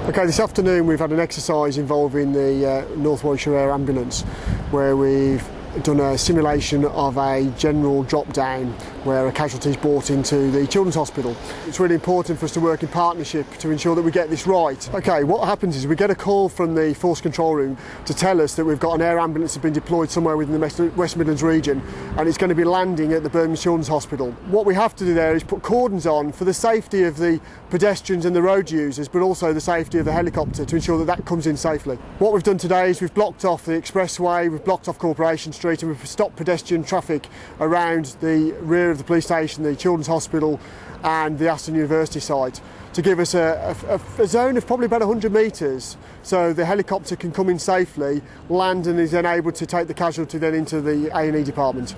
Okay, this afternoon we've had an exercise involving the North Warwickshire Air Ambulance where we've done a simulation of a general drop down where a casualty is brought into the Children's Hospital. It's really important for us to work in partnership to ensure that we get this right. Okay, what happens is we get a call from the Force Control Room to tell us that we've got an air ambulance that's been deployed somewhere within the West Midlands region and it's going to be landing at the Birmingham Children's Hospital. What we have to do there is put cordons on for the safety of the pedestrians and the road users, but also the safety of the helicopter to ensure that that comes in safely. What we've done today is we've blocked off the expressway, we've blocked off Corporation Street and we've stopped pedestrian traffic around the rear of the police station, the Children's Hospital and the Aston University site to give us a zone of probably about 100 metres so the helicopter can come in safely, land and is then able to take the casualty then into the A&E department.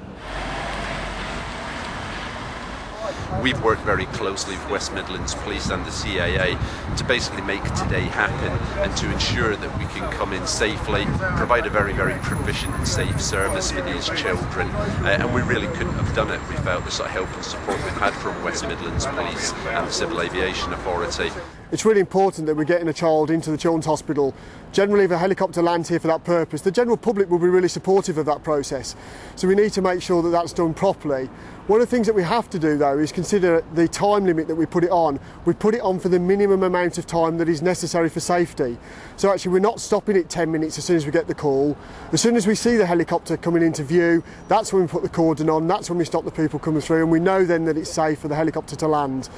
We've worked very closely with West Midlands Police and the CAA to basically make today happen and to ensure that we can come in safely, provide a very, very proficient and safe service for these children. And we really couldn't have done it without the sort of help and support we've had from West Midlands Police and the Civil Aviation Authority. It's really important that we're getting a child into the Children's Hospital. Generally, if a helicopter lands here for that purpose, the general public will be really supportive of that process. So we need to make sure that that's done properly. One of the things that we have to do, though, is consider the time limit that we put it on. We put it on for the minimum amount of time that is necessary for safety. So actually, we're not stopping it 10 minutes as soon as we get the call. As soon as we see the helicopter coming into view, that's when we put the cordon on, that's when we stop the people coming through, and we know then that it's safe for the helicopter to land.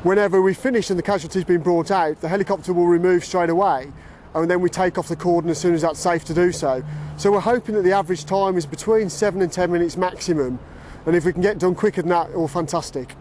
Whenever we finish and the casualty's been brought out, the helicopter will remove straight away and then we take off the cordon as soon as that's safe to do so. So we're hoping that the average time is between 7 and 10 minutes maximum, and if we can get done quicker than that, all fantastic.